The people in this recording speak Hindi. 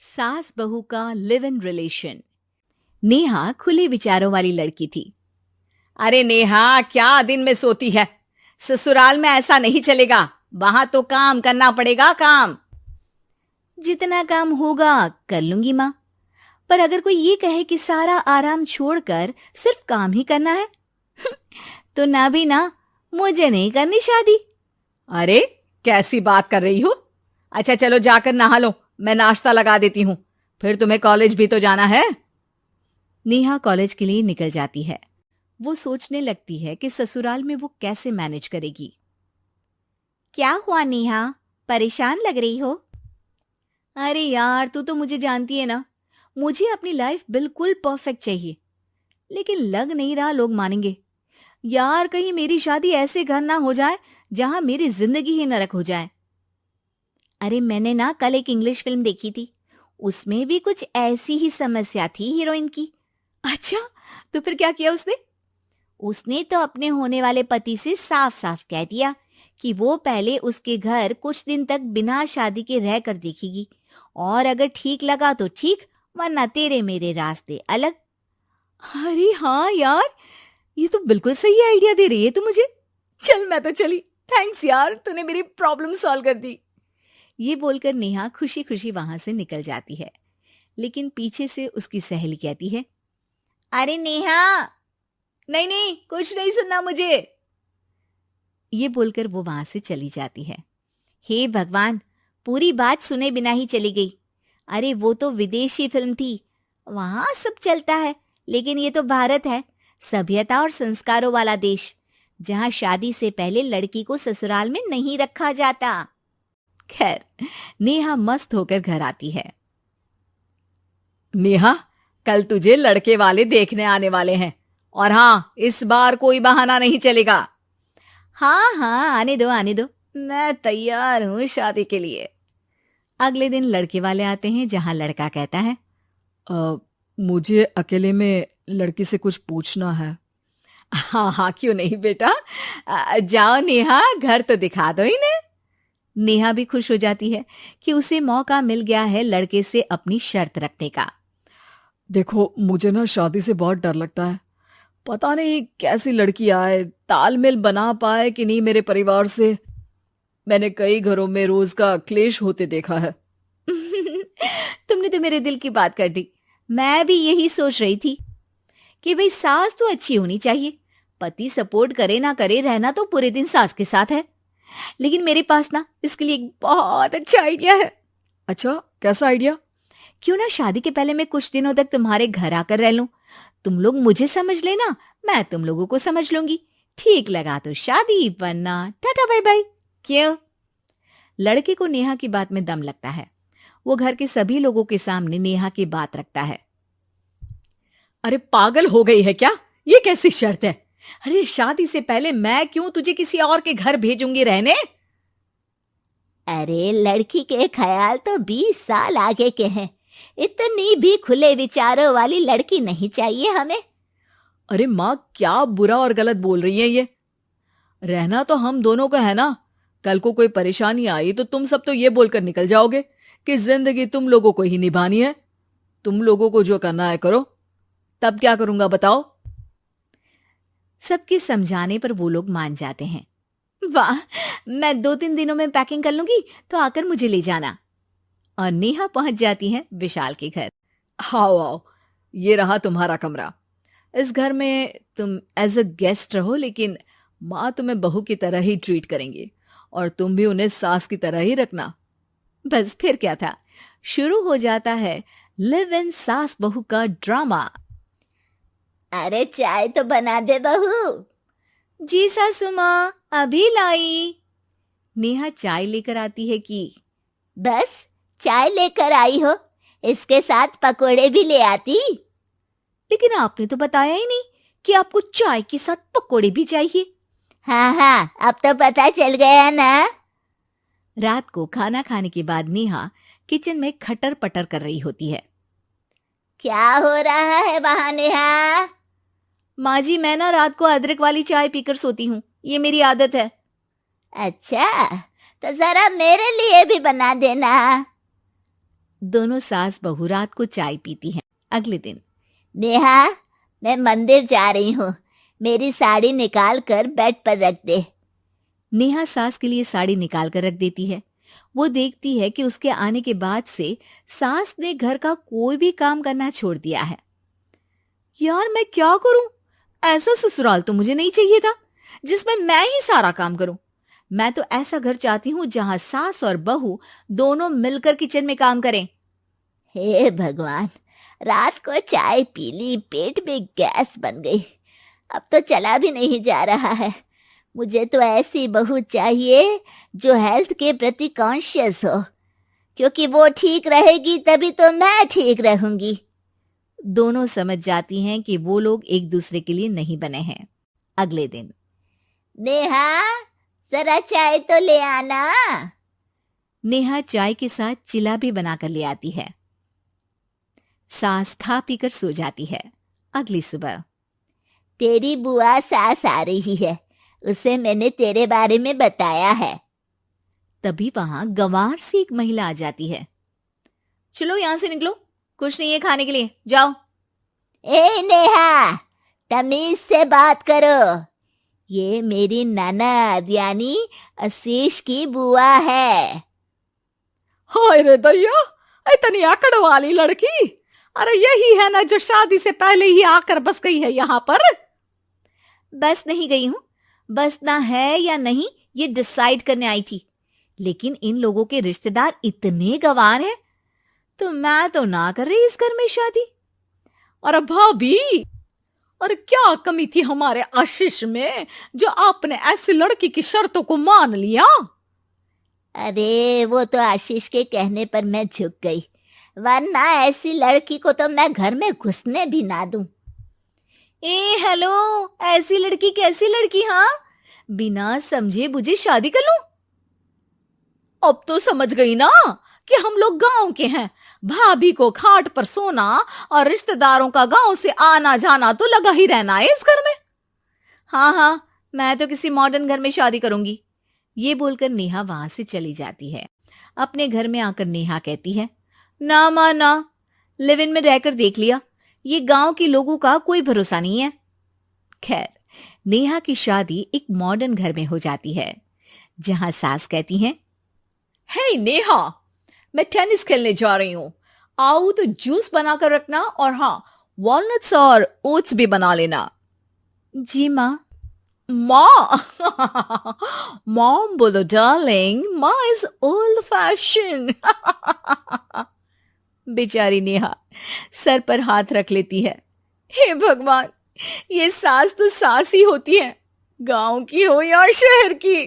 सास बहू का लिव इन रिलेशन। नेहा खुले विचारों वाली लड़की थी। अरे नेहा, क्या दिन में सोती है। ससुराल में ऐसा नहीं चलेगा। वहां तो काम करना पड़ेगा, काम। जितना काम होगा कर लूंगी माँ, पर अगर कोई ये कहे कि सारा आराम छोड़कर सिर्फ काम ही करना है तो ना भी ना, मुझे नहीं करनी शादी। अरे कैसी बात कर रही हो। अच्छा चलो जाकर नहा लो, मैं नाश्ता लगा देती हूँ। फिर तुम्हें कॉलेज भी तो जाना है। नेहा कॉलेज के लिए निकल जाती है। वो सोचने लगती है कि ससुराल में वो कैसे मैनेज करेगी। क्या हुआ नेहा, परेशान लग रही हो? अरे यार, तू तो मुझे जानती है ना, मुझे अपनी लाइफ बिल्कुल परफेक्ट चाहिए, लेकिन लग नहीं रहा लोग मानेंगे। यार, कहीं मेरी शादी ऐसे घर ना हो जाए जहां मेरी जिंदगी ही नरक हो जाए। अरे मैंने ना कल एक इंग्लिश फिल्म देखी थी, उसमें भी कुछ ऐसी ही समस्या थी हीरोइन की। अच्छा, तो फिर क्या किया उसने? उसने तो अपने होने वाले पति से साफ साफ कह दिया कि वो पहले उसके घर कुछ दिन तक बिना शादी के रह कर देखेगी, और अगर ठीक लगा तो ठीक, वरना तेरे मेरे रास्ते अलग। अरे हाँ यार, ये तो बिल्कुल सही आइडिया दे रही है तू मुझे। चल मैं तो चली। थैंक्स यार, तूने मेरी प्रॉब्लम सॉल्व कर दी। ये बोलकर नेहा खुशी खुशी वहां से निकल जाती है, लेकिन पीछे से उसकी सहेली कहती है, अरे नेहा, नहीं नहीं, कुछ नहीं सुनना मुझे। ये बोलकर वो वहां से चली जाती है। हे भगवान, पूरी बात सुने बिना ही चली गई। अरे वो तो विदेशी फिल्म थी, वहां सब चलता है, लेकिन ये तो भारत है, सभ्यता और संस्कारों वाला देश, जहां शादी से पहले लड़की को ससुराल में नहीं रखा जाता। खैर, नेहा मस्त होकर घर आती है। नेहा, कल तुझे लड़के वाले देखने आने वाले हैं, और हाँ, इस बार कोई बहाना नहीं चलेगा। हाँ हाँ, आने दो आने दो, मैं तैयार हूं शादी के लिए। अगले दिन लड़के वाले आते हैं, जहां लड़का कहता है, मुझे अकेले में लड़की से कुछ पूछना है। हाँ हाँ, क्यों नहीं बेटा। जाओ नेहा, घर तो दिखा दो इन्हें। नेहा भी खुश हो जाती है कि उसे मौका मिल गया है लड़के से अपनी शर्त रखने का। देखो, मुझे ना शादी से बहुत डर लगता है। पता नहीं कैसी लड़की आए, तालमेल बना पाए कि नहीं मेरे परिवार से। मैंने कई घरों में रोज का क्लेश होते देखा है। तुमने तो मेरे दिल की बात कर दी। मैं भी यही सोच रही थी कि भाई सास तो अच्छी होनी चाहिए, पति सपोर्ट करे ना करे, रहना तो पूरे दिन सास के साथ है। लेकिन मेरे पास ना इसके लिए एक बहुत अच्छा आइडिया है। अच्छा, कैसा आइडिया? क्यों ना शादी के पहले मैं कुछ दिनों तक तुम्हारे घर आकर रह लूं। तुम लोग मुझे समझ लेना, मैं तुम लोगों को समझ लूंगी। ठीक लगा तो शादी, वरना टाटा बाय बाय। क्यों? लड़के को नेहा की बात में दम लगता है। वो घर के सभी लोगों के सामने नेहा की बात रखता है। अरे पागल हो गई है क्या? ये कैसी शर्त है? अरे शादी से पहले मैं क्यों तुझे किसी और के घर भेजूंगी रहने? अरे लड़की के ख्याल तो 20 साल आगे के हैं, इतनी भी खुले विचारों वाली लड़की नहीं चाहिए हमें। अरे माँ, क्या बुरा और गलत बोल रही है ये। रहना तो हम दोनों का है ना। कल को कोई परेशानी आई तो तुम सब तो ये बोलकर निकल जाओगे कि जिंदगी तुम लोगों को ही निभानी है। तुम लोगों को जो करना है करो। तब क्या करूंगा बताओ? सबके समझाने पर वो लोग मान जाते हैं। वाह, मैं 2-3 दिनों में पैकिंग कर लूंगी, तो आकर मुझे ले जाना। और नेहा पहुंच जाती है विशाल के घर। आओ आओ, ये रहा तुम्हारा कमरा। इस घर में तुम एज अ गेस्ट रहो, लेकिन माँ तुम्हें बहू की तरह ही ट्रीट करेंगी, और तुम भी उन्हें सास की तरह ही रखना। बस फिर क्या था, शुरू हो जाता है लिव इन सास बहू का ड्रामा। अरे चाय तो बना दे बहू। जी सासू माँ, अभी लाई। नेहा चाय लेकर आती है कि बस चाय लेकर आई हो, इसके साथ पकोड़े भी ले आती। लेकिन आपने तो बताया ही नहीं कि आपको चाय के साथ पकोड़े भी चाहिए। हाँ हाँ, अब तो पता चल गया ना। रात को खाना खाने के बाद नेहा किचन में खटर पटर कर रही होती है। क्या हो रहा है वहां नेहा? माँ जी, मैं ना रात को अदरक वाली चाय पीकर सोती हूँ, ये मेरी आदत है। अच्छा, तो जरा मेरे लिए भी बना देना। दोनों सास बहू रात को चाय पीती हैं। अगले दिन, नेहा, मैं मंदिर जा रही हूँ, मेरी साड़ी निकाल कर बेड पर रख दे। नेहा सास के लिए साड़ी निकाल कर रख देती है। वो देखती है कि उसके आने के बाद से सास ने घर का कोई भी काम करना छोड़ दिया है। यार मैं क्या करूं? ऐसा ससुराल तो मुझे नहीं चाहिए था जिसमें मैं ही सारा काम करूं। मैं तो ऐसा घर चाहती हूं जहां सास और बहू दोनों मिलकर किचन में काम करें। हे भगवान, रात को चाय पी ली, पेट में गैस बन गई, अब तो चला भी नहीं जा रहा है। मुझे तो ऐसी बहू चाहिए जो हेल्थ के प्रति कॉन्शियस हो, क्योंकि वो ठीक रहेगी तभी तो मैं ठीक रहूंगी। दोनों समझ जाती हैं कि वो लोग एक दूसरे के लिए नहीं बने हैं। अगले दिन, नेहा, जरा चाय तो ले आना। नेहा चाय के साथ चिला भी बनाकर ले आती है। सास खा पीकर सो जाती है। अगली सुबह, तेरी बुआ सास आ रही है, उसे मैंने तेरे बारे में बताया है। तभी वहां गंवार से एक महिला आ जाती है। चलो यहां से निकलो, कुछ नहीं है खाने के लिए, जाओ। ए नेहा, तमीज से बात करो, ये मेरी ननद यानी आशीष की बुआ है। हाय रे दैया, इतनी आकड़ वाली लड़की! अरे यही है ना जो शादी से पहले ही आकर बस गई है यहाँ पर। बस नहीं गई हूं, बसना है या नहीं ये डिसाइड करने आई थी, लेकिन इन लोगों के रिश्तेदार इतने गंवार हैं तो मैं तो ना कर रही इस घर में शादी। अरे भाभी, और क्या कमी थी हमारे आशीष में जो आपने ऐसी लड़की की शर्तों को मान लिया? अरे वो तो आशीष के कहने पर मैं झुक गई, वरना ऐसी लड़की को तो मैं घर में घुसने भी ना दूं। ए हेलो, ऐसी लड़की कैसी लड़की? हाँ, बिना समझे बुझे शादी कर लूं? अब तो समझ गई ना कि हम लोग गांव के हैं। भाभी को खाट पर सोना और रिश्तेदारों का गांव से आना जाना तो लगा ही रहना है इस घर में। हाँ हाँ, मैं तो किसी मॉडर्न घर में शादी करूंगी। ये बोलकर नेहा वहां से चली जाती है। अपने घर में आकर नेहा कहती है, ना मां ना, लिव इन में रहकर देख लिया, ये गांव के लोगों का कोई भरोसा नहीं है। खैर, नेहा की शादी एक मॉडर्न घर में हो जाती है जहां सास कहती हैं, हे नेहा, मैं टेनिस खेलने जा रही हूं, आओ तो जूस बनाकर रखना, और हाँ, वॉलनट्स और ओट्स भी बना लेना। जी माँ। माँ मॉम बोलो डार्लिंग, माँ इज ओल्ड फैशन। बेचारी नेहा सर पर हाथ रख लेती है। हे भगवान, ये सास तो सास ही होती है, गांव की हो या शहर की।